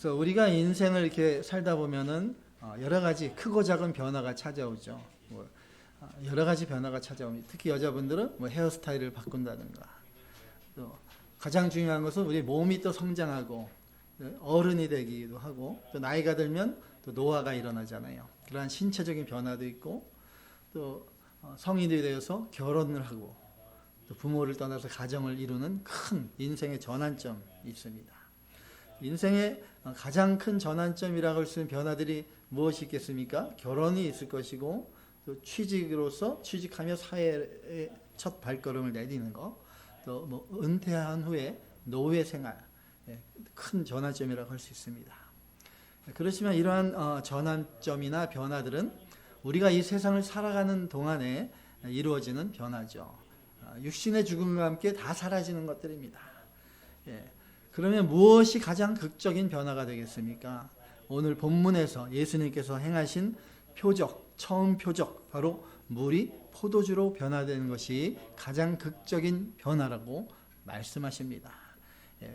그래서 우리가 인생을 이렇게 살다 보면은 여러 가지 크고 작은 변화가 찾아오죠. 여러 가지 변화가 찾아옵니다. 특히 여자분들은 헤어스타일을 바꾼다든가, 또 가장 중요한 것은 우리 몸이 또 성장하고 어른이 되기도 하고, 또 나이가 들면 또 노화가 일어나잖아요. 그러한 신체적인 변화도 있고, 또 성인이 되어서 결혼을 하고, 또 부모를 떠나서 가정을 이루는 큰 인생의 전환점이 있습니다. 인생의 가장 큰 전환점이라고 할 수 있는 변화들이 무엇이 있겠습니까? 결혼이 있을 것이고, 또 취직하며 사회의 첫 발걸음을 내디는 거, 또 은퇴한 후에 노예 생활, 큰 전환점이라고 할 수 있습니다. 그렇지만 이러한 전환점이나 변화들은 우리가 이 세상을 살아가는 동안에 이루어지는 변화죠. 육신의 죽음과 함께 다 사라지는 것들입니다. 그러면 무엇이 가장 극적인 변화가 되겠습니까? 오늘 본문에서 예수님께서 행하신 표적, 처음 표적, 바로 물이 포도주로 변화되는 것이 가장 극적인 변화라고 말씀하십니다.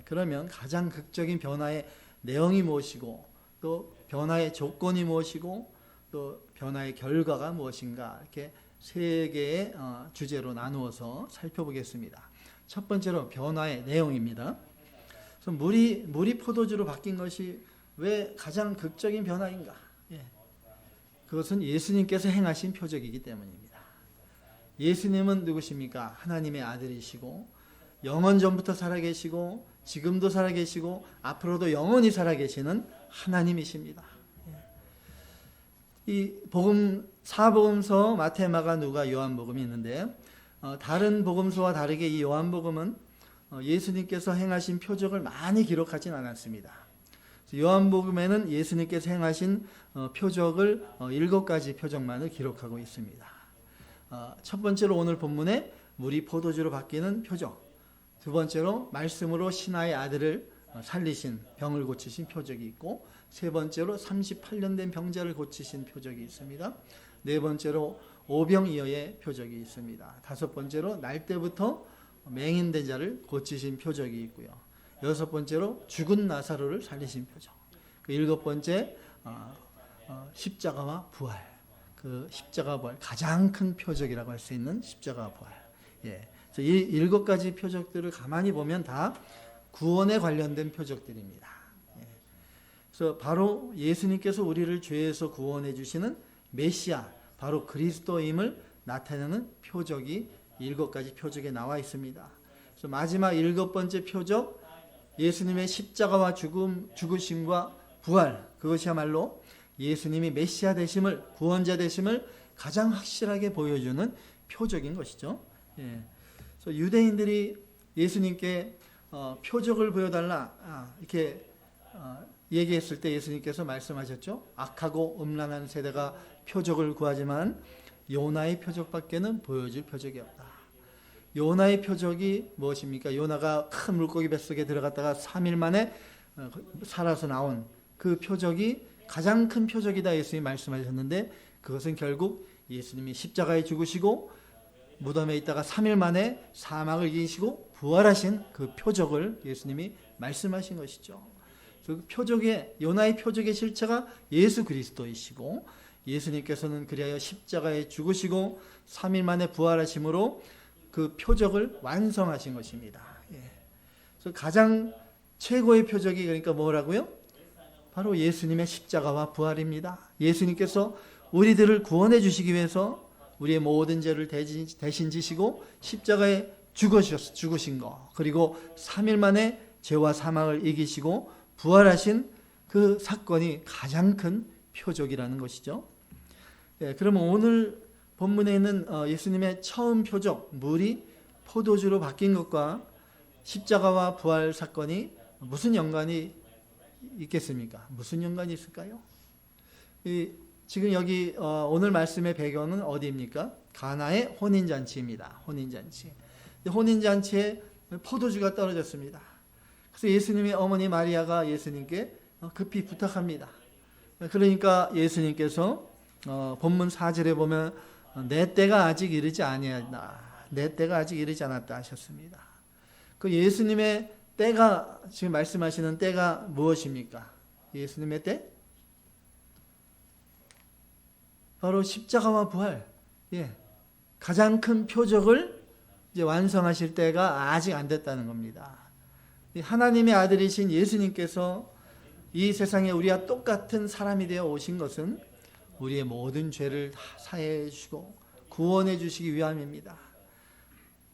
그러면 가장 극적인 변화의 내용이 무엇이고, 또 변화의 조건이 무엇이고, 또 변화의 결과가 무엇인가, 이렇게 세 개의 주제로 나누어서 살펴보겠습니다. 첫 번째로 변화의 내용입니다. 그래서 물이 포도주로 바뀐 것이 왜 가장 극적인 변화인가? 그것은 예수님께서 행하신 표적이기 때문입니다. 예수님은 누구십니까? 하나님의 아들이시고, 영원 전부터 살아계시고, 지금도 살아계시고, 앞으로도 영원히 살아계시는 하나님이십니다. 이 사복음서 마태, 마가, 누가, 요한복음이 있는데, 다른 복음서와 다르게 이 요한복음은 예수님께서 행하신 표적을 많이 기록하진 않았습니다. 요한복음에는 예수님께서 행하신 표적을 7가지 표적만을 기록하고 있습니다. 첫 번째로 오늘 본문에 물이 포도주로 바뀌는 표적, 두 번째로 말씀으로 신하의 아들을 살리신, 병을 고치신 표적이 있고, 세 번째로 38년 된 병자를 고치신 표적이 있습니다. 네 번째로 오병이어의 표적이 있습니다. 다섯 번째로 날 때부터 맹인된 자를 고치신 표적이 있고요. 여섯 번째로 죽은 나사로를 살리신 표적. 그 일곱 번째 십자가와 부활. 그 십자가 부활, 가장 큰 표적이라고 할 수 있는 십자가 부활. 그래서 이 7가지 표적들을 가만히 보면 다 구원에 관련된 표적들입니다. 그래서 바로 예수님께서 우리를 죄에서 구원해 주시는 메시아, 바로 그리스도임을 나타내는 표적이 7가지 표적에 나와 있습니다. 그래서 마지막 7번째 표적, 예수님의 십자가와 죽으심과 부활, 그것이야말로 예수님이 메시아 되심을, 구원자 되심을 가장 확실하게 보여주는 표적인 것이죠. 그래서 유대인들이 예수님께 표적을 보여달라 이렇게 얘기했을 때 예수님께서 말씀하셨죠. 악하고 음란한 세대가 표적을 구하지만 요나의 표적밖에는 보여줄 표적이 없다. 요나의 표적이 무엇입니까? 요나가 큰 물고기 뱃속에 들어갔다가 3일 만에 살아서 나온 그 표적이 가장 큰 표적이다, 예수님이 말씀하셨는데, 그것은 결국 예수님이 십자가에 죽으시고 무덤에 있다가 3일 만에 사망을 이기시고 부활하신 그 표적을 예수님이 말씀하신 것이죠. 그 표적의, 요나의 표적의 실체가 예수 그리스도이시고, 예수님께서는 그리하여 십자가에 죽으시고 3일 만에 부활하심으로 그 표적을 완성하신 것입니다. 그래서 가장 최고의 표적이 그러니까 뭐라고요? 바로 예수님의 십자가와 부활입니다. 예수님께서 우리들을 구원해 주시기 위해서 우리의 모든 죄를 대신 지시고 십자가에 죽으신 거, 그리고 3일 만에 죄와 사망을 이기시고 부활하신 그 사건이 가장 큰 표적이라는 것이죠. 그러면 오늘 본문에 있는 예수님의 처음 표적, 물이 포도주로 바뀐 것과 십자가와 부활 사건이 무슨 연관이 있겠습니까? 무슨 연관이 있을까요? 지금 여기 오늘 말씀의 배경은 어디입니까? 가나의 혼인잔치입니다. 혼인잔치. 혼인잔치에 포도주가 떨어졌습니다. 그래서 예수님의 어머니 마리아가 예수님께 급히 부탁합니다. 그러니까 예수님께서 본문 4절에 보면 내 때가 아직 이르지 아니하다. 내 때가 아직 이르지 않았다 하셨습니다. 그 예수님의 때가, 지금 말씀하시는 때가 무엇입니까? 예수님의 때? 바로 십자가와 부활. 예. 가장 큰 표적을 이제 완성하실 때가 아직 안 됐다는 겁니다. 하나님의 아들이신 예수님께서 이 세상에 우리와 똑같은 사람이 되어 오신 것은 우리의 모든 죄를 다 사해 주시고 구원해 주시기 위함입니다.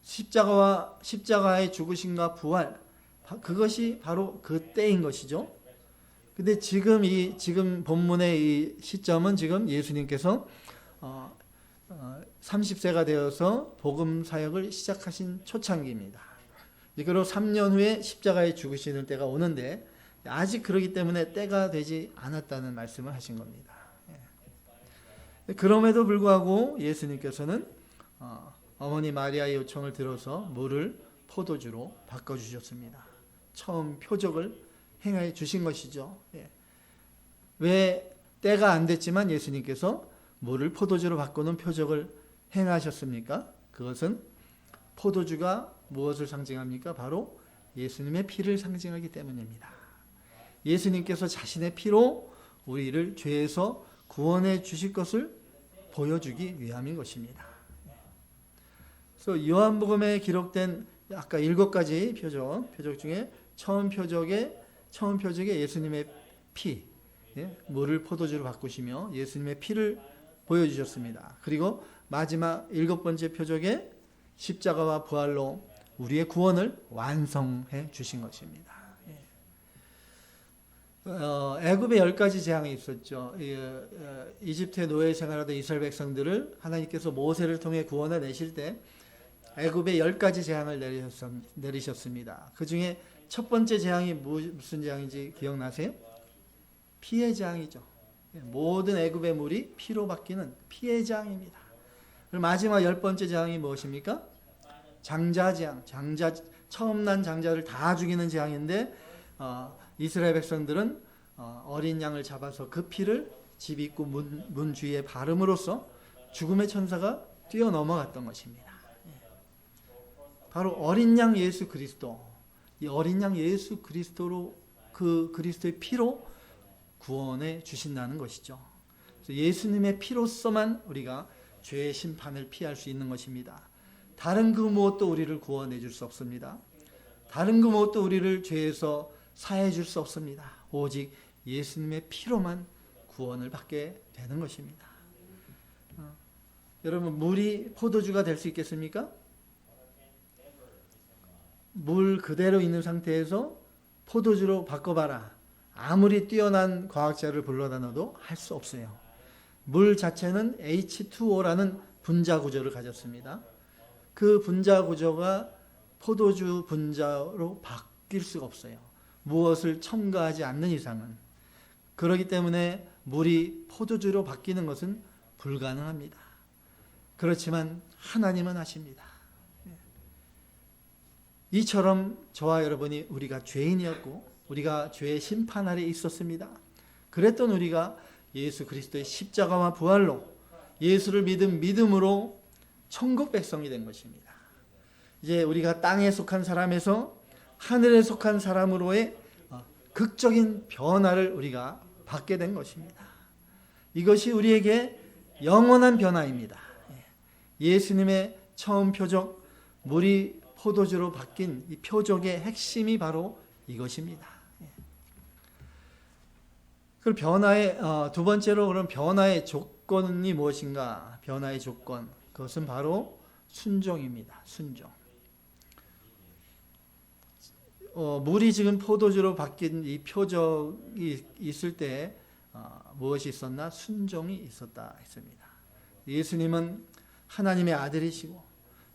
십자가의 죽으심과 부활, 그것이 바로 그 때인 것이죠. 근데 지금 본문의 이 시점은 지금 예수님께서 30세가 되어서 복음 사역을 시작하신 초창기입니다. 그리고 3년 후에 십자가에 죽으시는 때가 오는데 아직 그러기 때문에 때가 되지 않았다는 말씀을 하신 겁니다. 그럼에도 불구하고 예수님께서는 어머니 마리아의 요청을 들어서 물을 포도주로 바꿔주셨습니다. 처음 표적을 행해 주신 것이죠. 왜 때가 안 됐지만 예수님께서 물을 포도주로 바꾸는 표적을 행하셨습니까? 그것은 포도주가 무엇을 상징합니까? 바로 예수님의 피를 상징하기 때문입니다. 예수님께서 자신의 피로 우리를 죄에서 구원해 주실 것을 보여주기 위함인 것입니다. 그래서 요한복음에 기록된 아까 7가지 표적 중에 처음 표적에 예수님의 피, 물을 포도주로 바꾸시며 예수님의 피를 보여주셨습니다. 그리고 마지막 7번째 표적에 십자가와 부활로 우리의 구원을 완성해 주신 것입니다. 애굽에 10가지 재앙이 있었죠. 이집트의 노예 생활하던 이스라엘 백성들을 하나님께서 모세를 통해 구원해 내실 때 애굽에 10가지 재앙을 내리셨습니다. 그 중에 첫 번째 재앙이 무슨 재앙인지 기억나세요? 피의 재앙이죠. 모든 애굽의 물이 피로 바뀌는 피의 재앙입니다. 그리고 마지막 10번째 재앙이 무엇입니까? 장자 재앙. 처음 난 장자를 다 죽이는 재앙인데 이스라엘 백성들은 어린 양을 잡아서 그 피를 집 입구 문 주위에 바름으로써 죽음의 천사가 뛰어넘어갔던 것입니다. 바로 어린 양 예수 그리스도, 이 어린 양 예수 그리스도로 그 그리스도의 피로 구원해 주신다는 것이죠. 예수님의 피로서만 우리가 죄의 심판을 피할 수 있는 것입니다. 다른 그 무엇도 우리를 구원해 줄 수 없습니다. 다른 그 무엇도 우리를 죄에서 사해 줄 수 없습니다. 오직 예수님의 피로만 구원을 받게 되는 것입니다. 여러분, 물이 포도주가 될 수 있겠습니까? 물 그대로 있는 상태에서 포도주로 바꿔봐라. 아무리 뛰어난 과학자를 불러다 넣어도 할 수 없어요. 물 자체는 H2O라는 분자 구조를 가졌습니다. 그 분자 구조가 포도주 분자로 바뀔 수가 없어요. 무엇을 첨가하지 않는 이상은. 그렇기 때문에 물이 포도주로 바뀌는 것은 불가능합니다. 그렇지만 하나님은 하십니다. 이처럼 저와 여러분이 우리가 죄인이었고 우리가 죄의 심판 아래 있었습니다. 그랬던 우리가 예수 그리스도의 십자가와 부활로 예수를 믿은 믿음으로 천국 백성이 된 것입니다. 이제 우리가 땅에 속한 사람에서 하늘에 속한 사람으로의 극적인 변화를 우리가 받게 된 것입니다. 이것이 우리에게 영원한 변화입니다. 예수님의 처음 표적, 물이 포도주로 바뀐 이 표적의 핵심이 바로 이것입니다. 그 변화의 두 번째로 그럼 변화의 조건이 무엇인가? 변화의 조건, 그것은 바로 순종입니다. 순종. 물이 지금 포도주로 바뀐 이 표적이 있을 때 무엇이 있었나? 순종이 있었다 했습니다. 예수님은 하나님의 아들이시고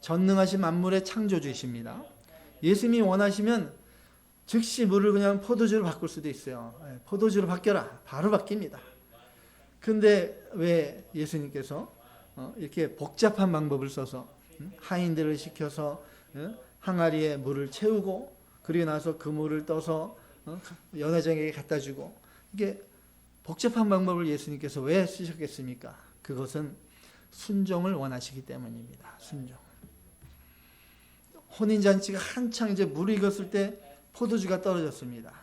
전능하신 만물의 창조주이십니다. 예수님이 원하시면 즉시 물을 그냥 포도주로 바꿀 수도 있어요. 포도주로 바뀌어라. 바로 바뀝니다. 근데 왜 예수님께서 이렇게 복잡한 방법을 써서 하인들을 시켜서 항아리에 물을 채우고 그리고 나서 그 물을 떠서 연회장에게 갖다 주고, 이게 복잡한 방법을 예수님께서 왜 쓰셨겠습니까? 그것은 순종을 원하시기 때문입니다. 순종. 혼인잔치가 한창 이제 물이 익었을 때 포도주가 떨어졌습니다.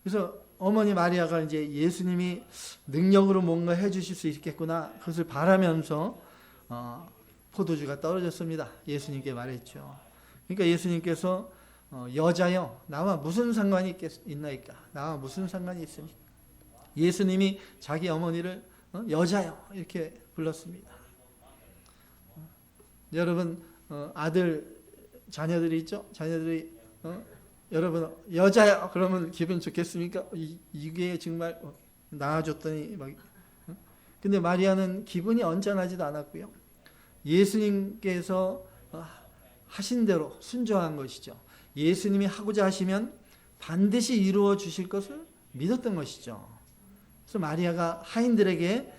그래서 어머니 마리아가 이제 예수님이 능력으로 뭔가 해주실 수 있겠구나 그것을 바라면서 포도주가 떨어졌습니다. 예수님께 말했죠. 그러니까 예수님께서 여자여 나와 무슨 상관이 있나이까? 나와 무슨 상관이 있습니까? 예수님이 자기 어머니를 여자여 이렇게 불렀습니다. 여러분 아들 자녀들이 있죠? 자녀들이 여러분 여자야 그러면 기분 좋겠습니까? 이게 정말 낳아줬더니 막 근데 마리아는 기분이 언짢아지도 않았고요. 예수님께서 하신 대로 순종한 것이죠. 예수님이 하고자 하시면 반드시 이루어 주실 것을 믿었던 것이죠. 그래서 마리아가 하인들에게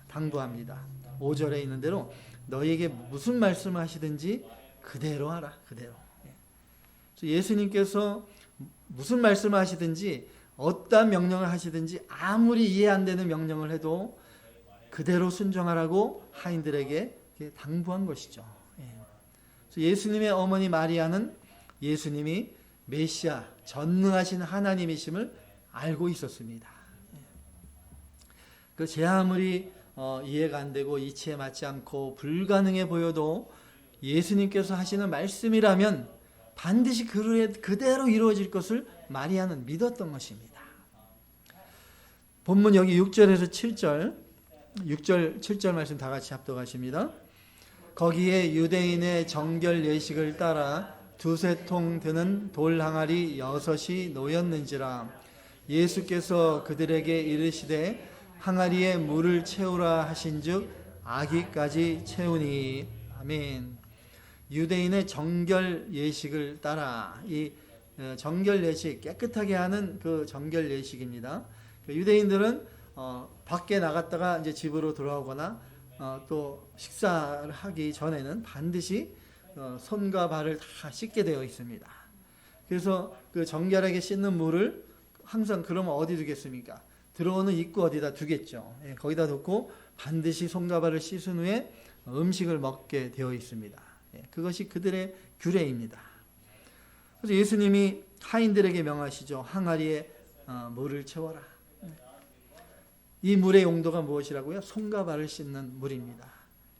당부합니다. 5절에 있는 대로 너희에게 무슨 말씀을 하시든지 그대로 하라. 그대로. 예수님께서 무슨 말씀을 하시든지 어떤 명령을 하시든지 아무리 이해 안 되는 명령을 해도 그대로 순종하라고 하인들에게 당부한 것이죠. 그래서 예수님의 어머니 마리아는 예수님이 메시아 전능하신 하나님이심을 알고 있었습니다. 그 제 아무리 이해가 안 되고 이치에 맞지 않고 불가능해 보여도 예수님께서 하시는 말씀이라면 반드시 그대로 이루어질 것을 마리아는 믿었던 것입니다. 본문 여기 6절에서 7절 6절 7절 말씀 다 같이 합독하십니다. 거기에 유대인의 정결 예식을 따라 두세 통 드는 돌 항아리 6이 놓였는지라 예수께서 그들에게 이르시되 항아리에 물을 채우라 하신즉 아기까지 채우니 아멘. 유대인의 정결 예식을 따라 이 정결 예식 깨끗하게 하는 그 정결 예식입니다. 유대인들은 밖에 나갔다가 이제 집으로 돌아오거나 또 식사를 하기 전에는 반드시 손과 발을 다 씻게 되어 있습니다. 그래서 그 정결하게 씻는 물을 항상 그러면 어디 두겠습니까? 들어오는 입구 어디다 두겠죠. 거기다 두고 반드시 손과 발을 씻은 후에 음식을 먹게 되어 있습니다. 그것이 그들의 규례입니다. 그래서 예수님이 하인들에게 명하시죠. 항아리에 물을 채워라. 이 물의 용도가 무엇이라고요? 손과 발을 씻는 물입니다.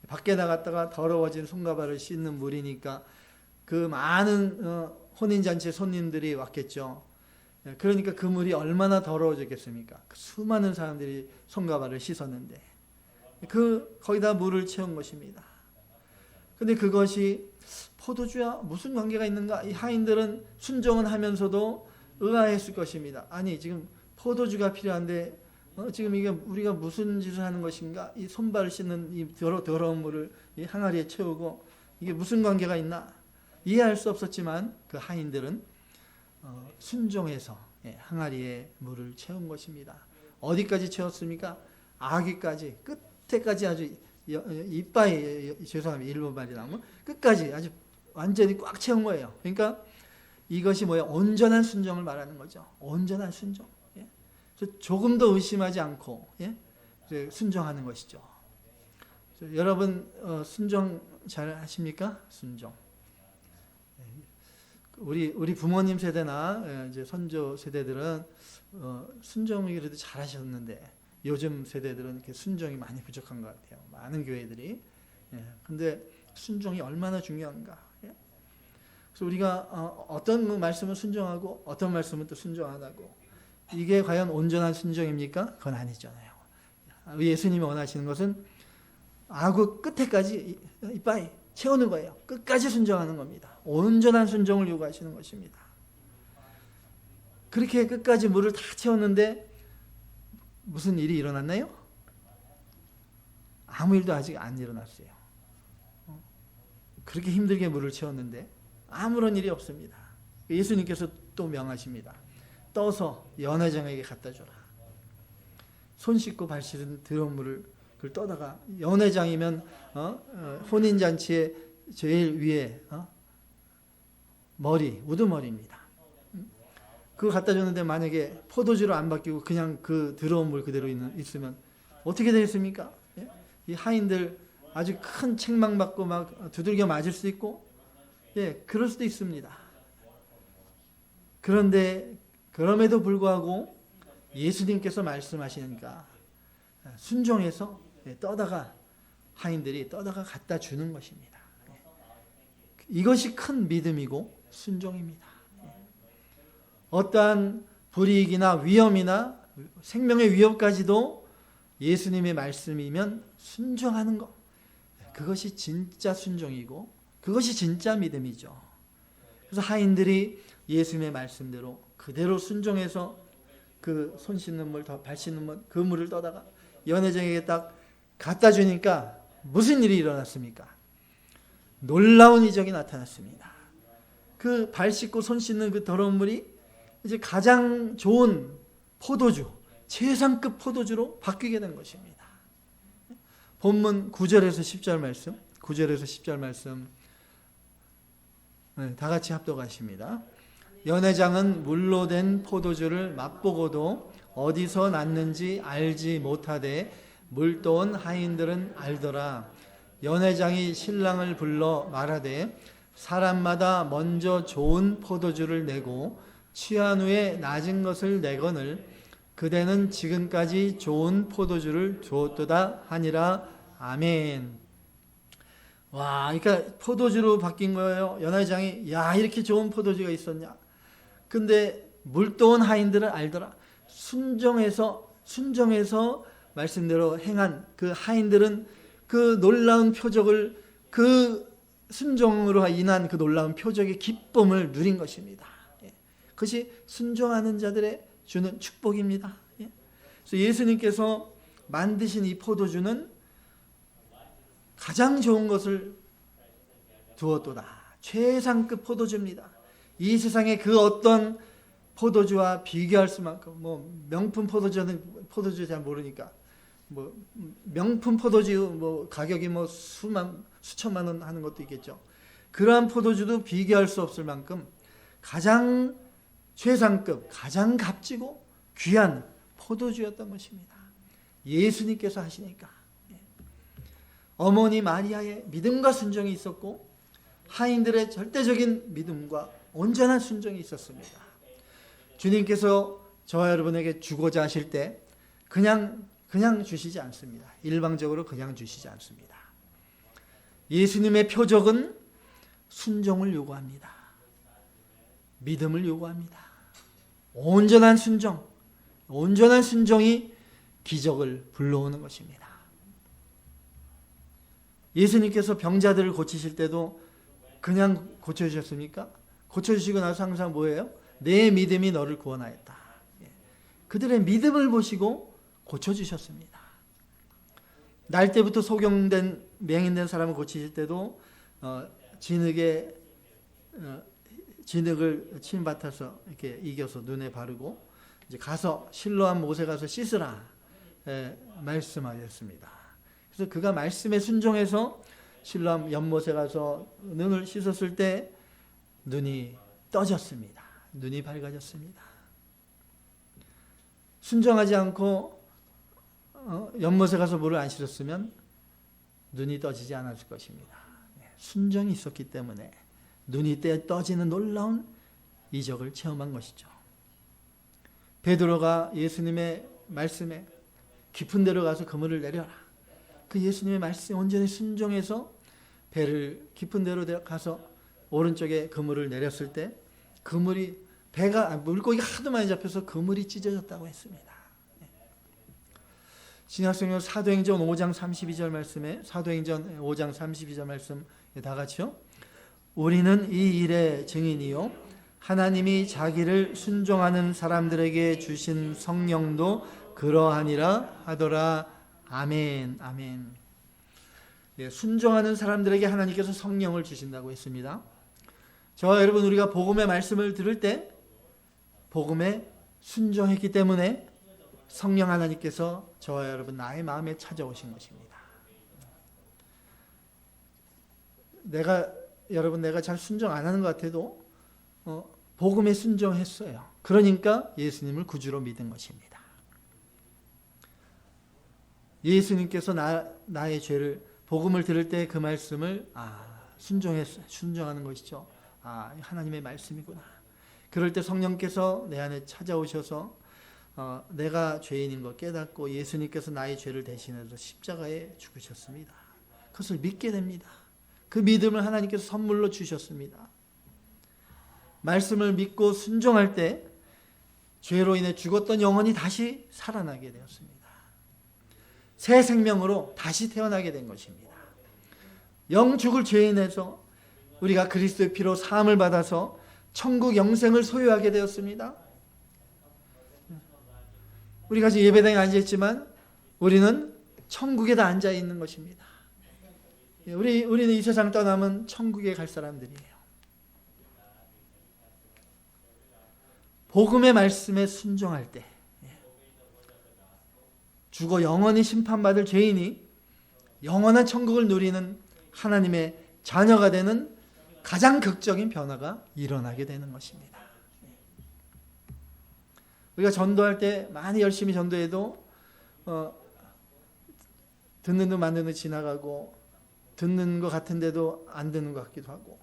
밖에 나갔다가 더러워진 손과 발을 씻는 물이니까 그 많은 혼인잔치 손님들이 왔겠죠. 그러니까 그 물이 얼마나 더러워졌겠습니까? 그 수많은 사람들이 손과 발을 씻었는데 거기다 물을 채운 것입니다. 근데 그것이 포도주와 무슨 관계가 있는가? 이 하인들은 순종은 하면서도 의아했을 것입니다. 아니 지금 포도주가 필요한데 지금 이게 우리가 무슨 짓을 하는 것인가? 이 손발을 씻는 이 더러운 물을 이 항아리에 채우고 이게 무슨 관계가 있나? 이해할 수 없었지만 그 하인들은 순종해서 항아리에 물을 채운 것입니다. 어디까지 채웠습니까? 아기까지 끝에까지 아주 이빠이 죄송합니다. 일본 말이 나오면 끝까지 아주 완전히 꽉 채운 거예요. 그러니까 이것이 뭐예요? 온전한 순종을 말하는 거죠. 온전한 순종. 조금도 의심하지 않고 순종하는 것이죠. 여러분 순종 잘 하십니까? 순종. 우리 부모님 세대나 이제 선조 세대들은 순종이 그래도 잘하셨는데 요즘 세대들은 이렇게 순종이 많이 부족한 것 같아요. 많은 교회들이. 근데 순종이 얼마나 중요한가. 그래서 우리가 어떤 말씀은 순종하고 어떤 말씀은 또 순종 안 하고 이게 과연 온전한 순종입니까? 그건 아니잖아요. 예수님이 원하시는 것은 아구 끝에까지 이빠이 채우는 거예요. 끝까지 순종하는 겁니다. 온전한 순종을 요구하시는 것입니다. 그렇게 끝까지 물을 다 채웠는데 무슨 일이 일어났나요? 아무 일도 아직 안 일어났어요. 그렇게 힘들게 물을 채웠는데 아무런 일이 없습니다. 예수님께서 또 명하십니다. 떠서 연회장에게 갖다 줘라. 손 씻고 발 씻은 더러운 물을 그걸 떠다가 연회장이면 혼인잔치의 제일 위에 머리, 우두머리입니다. 그거 갖다 줬는데 만약에 포도주로 안 바뀌고 그냥 그 더러운 물 그대로 있으면 어떻게 되겠습니까? 이 하인들 아주 큰 책망 받고 막 두들겨 맞을 수 있고 그럴 수도 있습니다. 그런데 그럼에도 불구하고 예수님께서 말씀하시니까 순종해서 떠다가 하인들이 떠다가 갖다 주는 것입니다. 이것이 큰 믿음이고 순종입니다. 어떠한 불이익이나 위험이나 생명의 위협까지도 예수님의 말씀이면 순종하는 것, 그것이 진짜 순종이고 그것이 진짜 믿음이죠. 그래서 하인들이 예수님의 말씀대로 그대로 순종해서 그 손 씻는 물, 발 씻는 물, 그 물을 떠다가 연회장에게 딱 갖다 주니까 무슨 일이 일어났습니까? 놀라운 이적이 나타났습니다. 그 발 씻고 손 씻는 그 더러운 물이 이제 가장 좋은 포도주, 최상급 포도주로 바뀌게 된 것입니다. 본문 9절에서 10절 말씀, 9절에서 10절 말씀 다 같이 합독하십니다. 연회장은 물로 된 포도주를 맛보고도 어디서 났는지 알지 못하되 물도온 하인들은 알더라. 연회장이 신랑을 불러 말하되 사람마다 먼저 좋은 포도주를 내고 취한 후에 낮은 것을 내거늘 그대는 지금까지 좋은 포도주를 주었도다 하니라. 아멘. 와, 그러니까 포도주로 바뀐 거예요. 연회장이 야, 이렇게 좋은 포도주가 있었냐. 근데 물도온 하인들은 알더라. 순종해서 말씀대로 행한 그 하인들은 그 놀라운 표적을, 그 순종으로 인한 그 놀라운 표적의 기쁨을 누린 것입니다. 그것이 순종하는 자들의 주는 축복입니다. 그래서 예수님께서 만드신 이 포도주는 가장 좋은 것을 두었도다. 최상급 포도주입니다. 이 세상에 그 어떤 포도주와 비교할 수만큼, 뭐 명품 포도주 잘 모르니까 뭐 명품 포도주 뭐 가격이 뭐 수천만 원 하는 것도 있겠죠. 그러한 포도주도 비교할 수 없을 만큼 가장 최상급, 가장 값지고 귀한 포도주였던 것입니다. 예수님께서 하시니까 어머니 마리아의 믿음과 순종이 있었고 하인들의 절대적인 믿음과 온전한 순종이 있었습니다. 주님께서 저와 여러분에게 주고자 하실 때 그냥 주시지 않습니다. 일방적으로 그냥 주시지 않습니다. 예수님의 표적은 순종을 요구합니다. 믿음을 요구합니다. 온전한 순종이 기적을 불러오는 것입니다. 예수님께서 병자들을 고치실 때도 그냥 고쳐주셨습니까? 고쳐주시고 나서 항상 뭐예요? 내 믿음이 너를 구원하였다. 그들의 믿음을 보시고 고쳐주셨습니다. 날 때부터 소경된 맹인된 사람을 고치실 때도 진흙을 침받아서 이렇게 이겨서 눈에 바르고 이제 가서 실로암 못에 가서 씻으라 말씀하셨습니다. 그래서 그가 말씀에 순종해서 실로암 연못에 가서 눈을 씻었을 때 눈이 떠졌습니다. 눈이 밝아졌습니다. 순종하지 않고 연못에 가서 물을 안 씻었으면 눈이 떠지지 않았을 것입니다. 순종이 있었기 때문에 눈이 떠지는 놀라운 이적을 체험한 것이죠. 베드로가 예수님의 말씀에 깊은 데로 가서 그물을 내려라. 그 예수님의 말씀에 온전히 순종해서 배를 깊은 데로 가서 오른쪽에 그물을 내렸을 때 물고기가 하도 많이 잡혀서 그물이 찢어졌다고 했습니다. 신약성경 사도행전 5장 32절 말씀에 사도행전 5장 32절 말씀 다 같이요. 우리는 이 일의 증인이요 하나님이 자기를 순종하는 사람들에게 주신 성령도 그러하니라 하더라. 아멘. 아멘. 순종하는 사람들에게 하나님께서 성령을 주신다고 했습니다. 저와 여러분, 우리가 복음의 말씀을 들을 때 복음에 순종했기 때문에 성령 하나님께서 저와 여러분 나의 마음에 찾아오신 것입니다. 내가 잘 순종 안 하는 것 같아도 복음에 순종했어요. 그러니까 예수님을 구주로 믿은 것입니다. 예수님께서 나의 죄를 복음을 들을 때 그 말씀을 순종하는 것이죠. 하나님의 말씀이구나. 그럴 때 성령께서 내 안에 찾아오셔서 내가 죄인인 걸 깨닫고 예수님께서 나의 죄를 대신해서 십자가에 죽으셨습니다. 그것을 믿게 됩니다. 그 믿음을 하나님께서 선물로 주셨습니다. 말씀을 믿고 순종할 때 죄로 인해 죽었던 영혼이 다시 살아나게 되었습니다. 새 생명으로 다시 태어나게 된 것입니다. 영 죽을 죄인에서 우리가 그리스도의 피로 사함을 받아서 천국 영생을 소유하게 되었습니다. 우리가 지금 예배당에 앉아있지만 우리는 천국에다 앉아있는 것입니다. 우리는 이 세상 떠나면 천국에 갈 사람들이에요. 복음의 말씀에 순종할 때 죽어 영원히 심판받을 죄인이 영원한 천국을 누리는 하나님의 자녀가 되는 가장 극적인 변화가 일어나게 되는 것입니다. 우리가 전도할 때 많이 열심히 전도해도 듣는 둥 맞는 둥 지나가고 듣는 것 같은데도 안 듣는 것 같기도 하고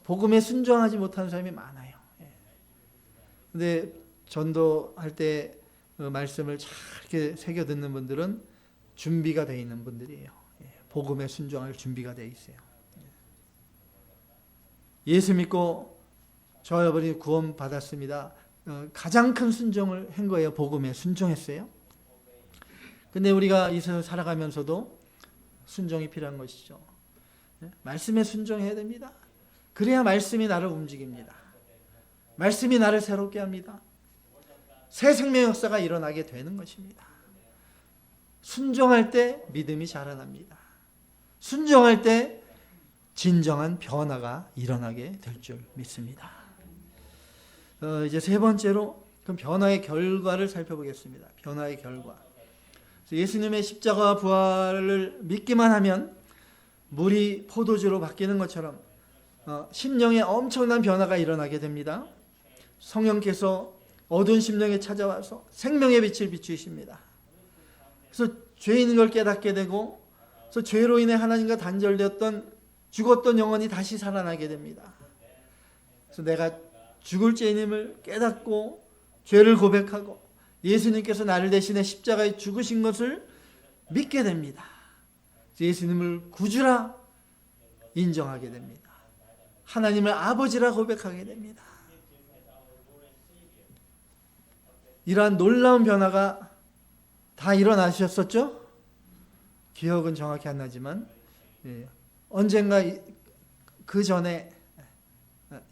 복음에 순종하지 못하는 사람이 많아요. 근데 전도할 때 말씀을 잘 이렇게 새겨 듣는 분들은 준비가 되어 있는 분들이에요. 복음에 순종할 준비가 되어 있어요. 예수 믿고 저와 여러분이 구원 받았습니다. 가장 큰 순종을 한 거예요. 복음에 순종했어요. 근데 우리가 이 세상을 살아가면서도 순종이 필요한 것이죠. 말씀에 순종해야 됩니다. 그래야 말씀이 나를 움직입니다. 말씀이 나를 새롭게 합니다. 새 생명 역사가 일어나게 되는 것입니다. 순종할 때 믿음이 자라납니다. 순종할 때 진정한 변화가 일어나게 될 줄 믿습니다. 이제 세 번째로 그럼 변화의 결과를 살펴보겠습니다. 변화의 결과. 예수님의 십자가 부활을 믿기만 하면 물이 포도주로 바뀌는 것처럼 심령에 엄청난 변화가 일어나게 됩니다. 성령께서 어두운 심령에 찾아와서 생명의 빛을 비추십니다. 그래서 죄인인 걸 깨닫게 되고, 그래서 죄로 인해 하나님과 단절되었던 죽었던 영혼이 다시 살아나게 됩니다. 그래서 내가 죽을 죄인임을 깨닫고 죄를 고백하고 예수님께서 나를 대신해 십자가에 죽으신 것을 믿게 됩니다. 예수님을 구주라 인정하게 됩니다. 하나님을 아버지라 고백하게 됩니다. 이러한 놀라운 변화가 다 일어나셨었죠? 기억은 정확히 안 나지만 언젠가 그 전에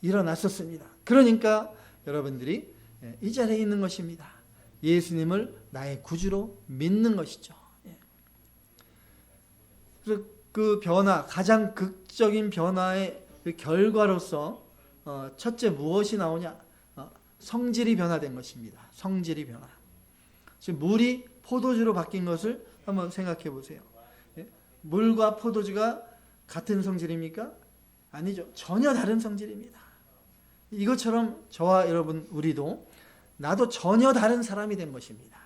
일어났었습니다. 그러니까 여러분들이 이 자리에 있는 것입니다. 예수님을 나의 구주로 믿는 것이죠. 그래서 그 변화, 가장 극적인 변화의 결과로서 첫째 무엇이 나오냐? 성질이 변화된 것입니다. 성질이 변화. 지금 물이 포도주로 바뀐 것을 한번 생각해 보세요. 물과 포도주가 같은 성질입니까? 아니죠. 전혀 다른 성질입니다. 이것처럼 저와 여러분 우리도 나도 전혀 다른 사람이 된 것입니다.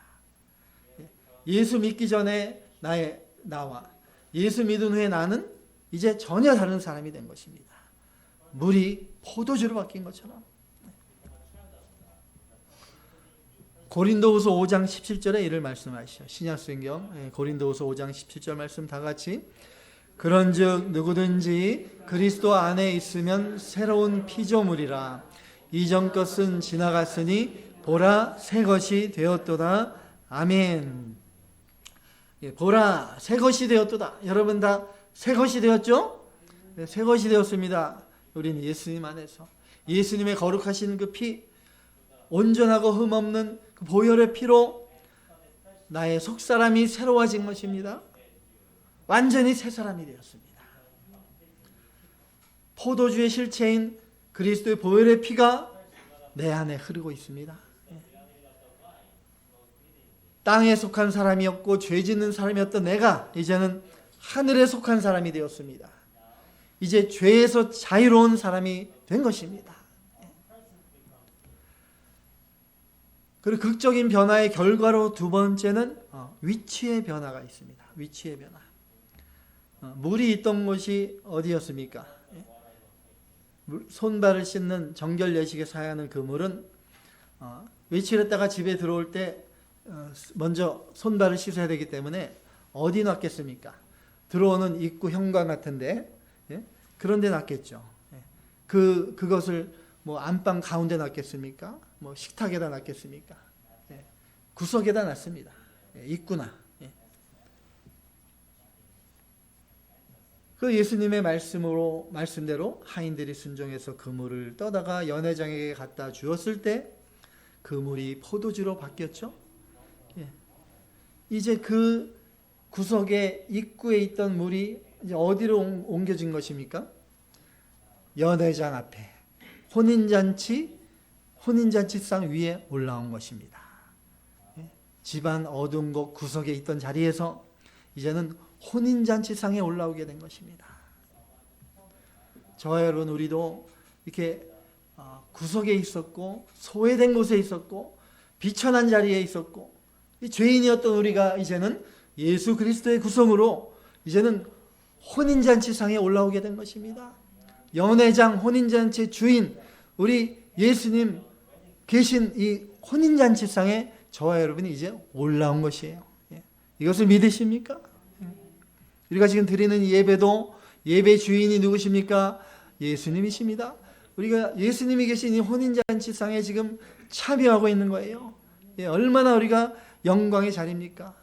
예수 믿기 전에 나와 예수 믿은 후에 나는 이제 전혀 다른 사람이 된 것입니다. 물이 포도주로 바뀐 것처럼. 고린도후서 5장 17절에 이를 말씀하시죠. 신약성경 고린도후서 5장 17절 말씀 다 같이. 그런즉 누구든지 그리스도 안에 있으면 새로운 피조물이라. 이전 것은 지나갔으니 보라 새 것이 되었도다. 아멘. 보라 새 것이 되었도다. 여러분 다 새 것이 되었죠? 새 것이 되었습니다. 우리는 예수님 안에서 예수님의 거룩하신 그 피, 온전하고 흠없는 그 보혈의 피로 나의 속사람이 새로워진 것입니다. 완전히 새 사람이 되었습니다. 포도주의 실체인 그리스도의 보혈의 피가 내 안에 흐르고 있습니다. 땅에 속한 사람이었고 죄 짓는 사람이었던 내가 이제는 하늘에 속한 사람이 되었습니다. 이제 죄에서 자유로운 사람이 된 것입니다. 그리고 극적인 변화의 결과로 두 번째는 위치의 변화가 있습니다. 위치의 변화. 물이 있던 곳이 어디였습니까? 손발을 씻는 정결 예식에 사용하는 그 물은 외출했다가 집에 들어올 때 먼저 손발을 씻어야 되기 때문에 어디 놨겠습니까? 들어오는 입구 현관 같은데, 예? 그런 데 놨겠죠. 예. 그것을 뭐 안방 가운데 놨겠습니까? 뭐 식탁에다 놨겠습니까? 예. 구석에다 놨습니다. 예. 입구나. 예. 그 예수님의 말씀대로 하인들이 순종해서 그 물을 떠다가 연회장에게 갖다 주었을 때 그 물이 포도주로 바뀌었죠. 예. 이제 그 구석의 입구에 있던 물이 이제 어디로 옮겨진 것입니까? 연회장 앞에 혼인잔치상 위에 올라온 것입니다. 예. 집안 어두운 곳 구석에 있던 자리에서 이제는 혼인잔치상에 올라오게 된 것입니다. 저와 여러분, 우리도 이렇게 구석에 있었고 소외된 곳에 있었고 비천한 자리에 있었고 죄인이었던 우리가 이제는 예수 그리스도의 구성으로 이제는 혼인잔치상에 올라오게 된 것입니다. 연회장 혼인잔치 주인 우리 예수님 계신 이 혼인잔치상에 저와 여러분이 이제 올라온 것이에요. 이것을 믿으십니까? 우리가 지금 드리는 예배도 예배 주인이 누구십니까? 예수님이십니다. 우리가 예수님이 계신 이 혼인잔치상에 지금 참여하고 있는 거예요. 얼마나 우리가 영광의 자리입니까?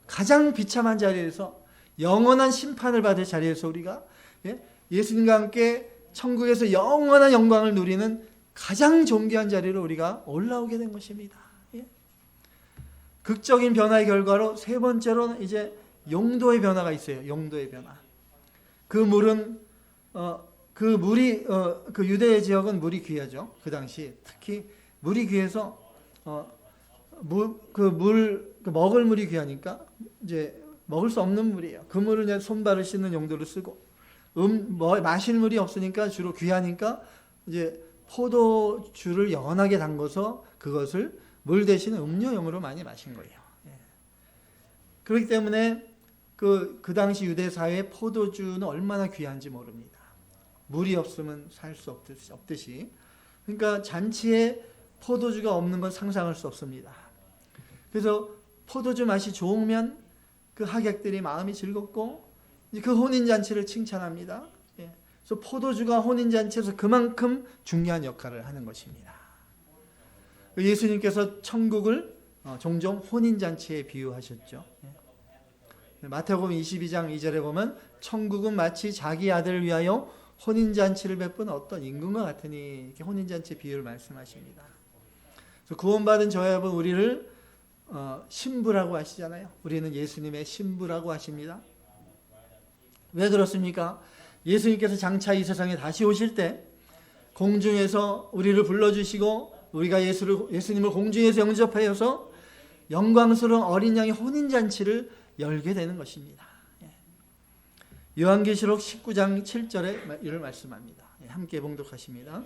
가장 비참한 자리에서 영원한 심판을 받을 자리에서 우리가 예수님과 함께 천국에서 영원한 영광을 누리는 가장 존귀한 자리로 우리가 올라오게 된 것입니다. 극적인 변화의 결과로 세 번째로는 이제 용도의 변화가 있어요. 용도의 변화. 그 물은 그 유대 지역은 물이 귀하죠. 그 당시 특히 물이 귀해서 먹을 물이 귀하니까 이제 먹을 수 없는 물이에요. 그 물을 이제 손발을 씻는 용도로 쓰고 마실 물이 없으니까 주로 귀하니까 이제 포도주를 연하게 담궈서 그것을 물 대신 음료용으로 많이 마신 거예요. 그렇기 때문에 그 당시 유대 사회의 포도주는 얼마나 귀한지 모릅니다. 물이 없으면 살 수 없듯이. 그러니까 잔치에 포도주가 없는 건 상상할 수 없습니다. 그래서 포도주 맛이 좋으면 그 하객들이 마음이 즐겁고 그 혼인잔치를 칭찬합니다. 그래서 포도주가 혼인잔치에서 그만큼 중요한 역할을 하는 것입니다. 예수님께서 천국을 종종 혼인잔치에 비유하셨죠. 마태복음 22장 2절에 보면 천국은 마치 자기 아들을 위하여 혼인잔치를 베푼 어떤 임금과 같으니 이렇게 혼인잔치 비유를 말씀하십니다. 그래서 구원받은 저와 여러분 우리를 신부라고 하시잖아요. 우리는 예수님의 신부라고 하십니다. 왜 그렇습니까? 예수님께서 장차 이 세상에 다시 오실 때 공중에서 우리를 불러주시고 우리가 예수님을 공중에서 영접하여서 영광스러운 어린 양의 혼인잔치를 열게 되는 것입니다. 요한계시록 19장 7절에 이를 말씀합니다. 함께 봉독하십니다.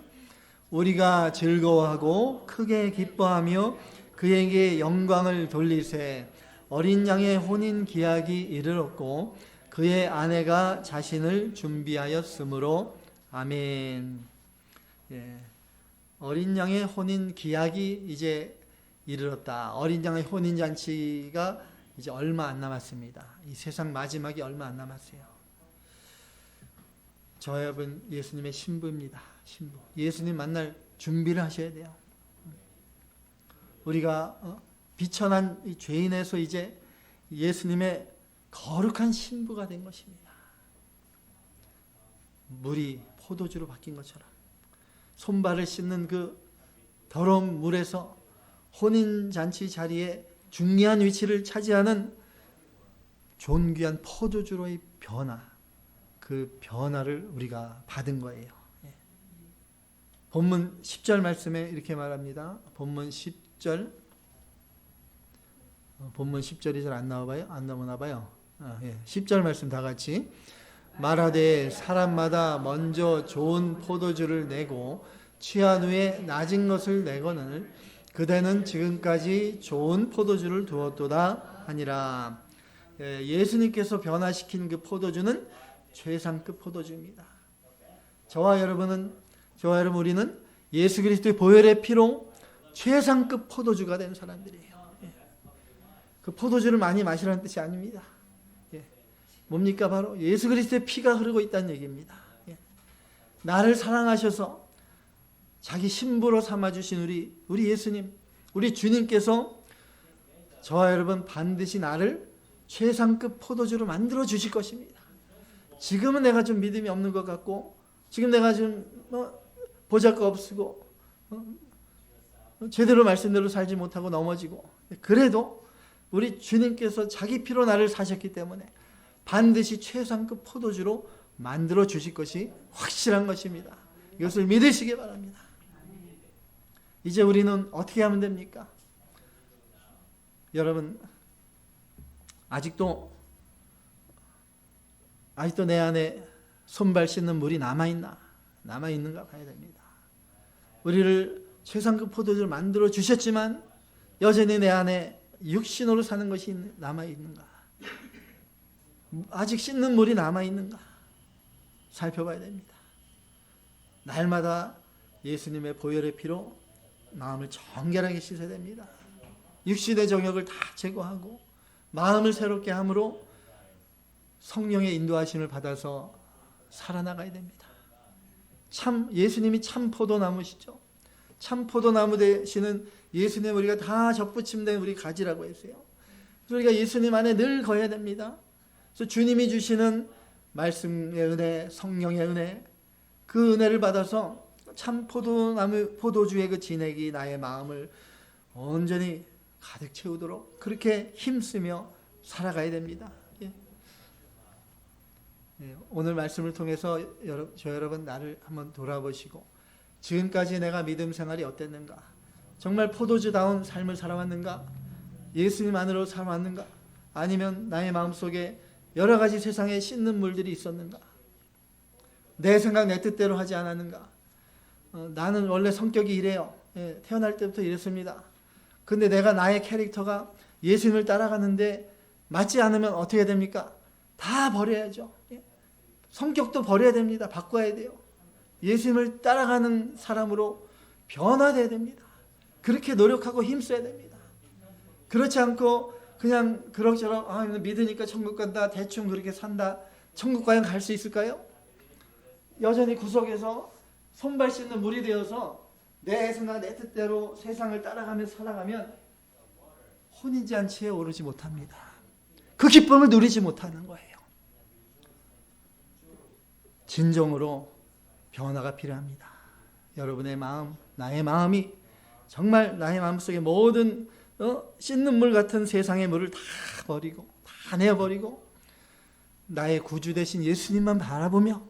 우리가 즐거워하고 크게 기뻐하며 그에게 영광을 돌리세 어린 양의 혼인 기약이 이르렀고 그의 아내가 자신을 준비하였으므로 아멘. 어린 양의 혼인 기약이 이제 이르렀다. 어린 양의 혼인 잔치가 이제 얼마 안 남았습니다. 이 세상 마지막이 얼마 안 남았어요. 저와 여러분 예수님의 신부입니다. 신부. 예수님 만날 준비를 하셔야 돼요. 우리가 비천한 이 죄인에서 이제 예수님의 거룩한 신부가 된 것입니다. 물이 포도주로 바뀐 것처럼 손발을 씻는 그 더러운 물에서 혼인잔치 자리에 중요한 위치를 차지하는 존귀한 포도주로의 변화, 그 변화를 우리가 받은 거예요. 본문 10절 말씀에 이렇게 말합니다. 본문 10절. 본문 10절이 잘 안 나와봐요? 안 나오나 봐요. 10절 말씀 다 같이. 말하되 사람마다 먼저 좋은 포도주를 내고 취한 후에 낮은 것을 내거늘 그대는 지금까지 좋은 포도주를 두었도다 하니라. 예수님께서 변화시킨 그 포도주는 최상급 포도주입니다. 저와 여러분 우리는 예수 그리스도의 보혈의 피로 최상급 포도주가 된 사람들이에요. 예. 그 포도주를 많이 마시라는 뜻이 아닙니다. 예. 뭡니까? 바로 예수 그리스도의 피가 흐르고 있다는 얘기입니다. 예. 나를 사랑하셔서 자기 신부로 삼아주신 우리 예수님, 우리 주님께서 저와 여러분 반드시 나를 최상급 포도주로 만들어 주실 것입니다. 지금은 내가 좀 믿음이 없는 것 같고, 지금 내가 좀 보잘것없고 제대로 말씀대로 살지 못하고 넘어지고, 그래도 우리 주님께서 자기 피로 나를 사셨기 때문에 반드시 최상급 포도주로 만들어 주실 것이 확실한 것입니다. 이것을 믿으시기 바랍니다. 이제 우리는 어떻게 하면 됩니까? 여러분, 아직도 내 안에 손발 씻는 물이 남아있는가 봐야 됩니다. 우리를 최상급 포도주를 만들어 주셨지만 여전히 내 안에 육신으로 사는 것이 남아있는가? 아직 씻는 물이 남아있는가? 살펴봐야 됩니다. 날마다 예수님의 보혈의 피로 마음을 정결하게 씻어야 됩니다. 육신의 정욕을 다 제거하고 마음을 새롭게 함으로 성령의 인도하심을 받아서 살아나가야 됩니다. 예수님이 참 포도나무시죠. 참 포도나무 되시는 예수님, 우리가 다 접붙임된 우리 가지라고 했어요. 우리가 예수님 안에 늘 거해야 됩니다. 그래서 주님이 주시는 말씀의 은혜, 성령의 은혜, 그 은혜를 받아서 참 포도주의 그 진액이 나의 마음을 온전히 가득 채우도록 그렇게 힘쓰며 살아가야 됩니다. 예. 예, 오늘 말씀을 통해서 저 여러분 나를 한번 돌아보시고, 지금까지 내가 믿음 생활이 어땠는가? 정말 포도주다운 삶을 살아왔는가? 예수님 안으로 살아왔는가? 아니면 나의 마음속에 여러 가지 세상에 씻는 물들이 있었는가? 내 생각 내 뜻대로 하지 않았는가? 나는 원래 성격이 이래요. 예, 태어날 때부터 이랬습니다. 근데 내가 나의 캐릭터가 예수님을 따라가는데 맞지 않으면 어떻게 됩니까? 다 버려야죠. 예? 성격도 버려야 됩니다. 바꿔야 돼요. 예수님을 따라가는 사람으로 변화돼야 됩니다. 그렇게 노력하고 힘써야 됩니다. 그렇지 않고 그냥 그럭저럭 믿으니까 천국 간다, 대충 그렇게 산다, 천국 과연 갈 수 있을까요? 여전히 구석에서 손발 씻는 물이 되어서 내 생각 내 뜻대로 세상을 따라가며 살아가면 혼인잔치에 오르지 못합니다. 그 기쁨을 누리지 못하는 거예요. 진정으로 변화가 필요합니다. 여러분의 마음, 나의 마음이 정말 나의 마음속에 모든 씻는 물 같은 세상의 물을 다 버리고, 다 내어버리고 나의 구주 되신 예수님만 바라보며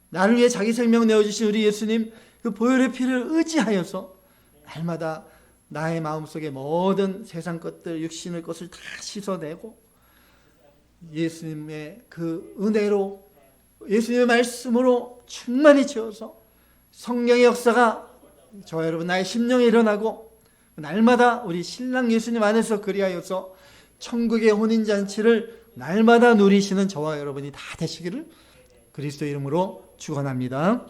나를 위해 자기 생명 내어주신 우리 예수님 그 보혈의 피를 의지하여서 날마다 나의 마음속에 모든 세상 것들, 육신의 것을 다 씻어내고 예수님의 그 은혜로, 예수님의 말씀으로 충만히 채워서 성령의 역사가 저와 여러분 나의 심령에 일어나고 날마다 우리 신랑 예수님 안에서 그리하여서 천국의 혼인잔치를 날마다 누리시는 저와 여러분이 다 되시기를 그리스도 이름으로 축원합니다.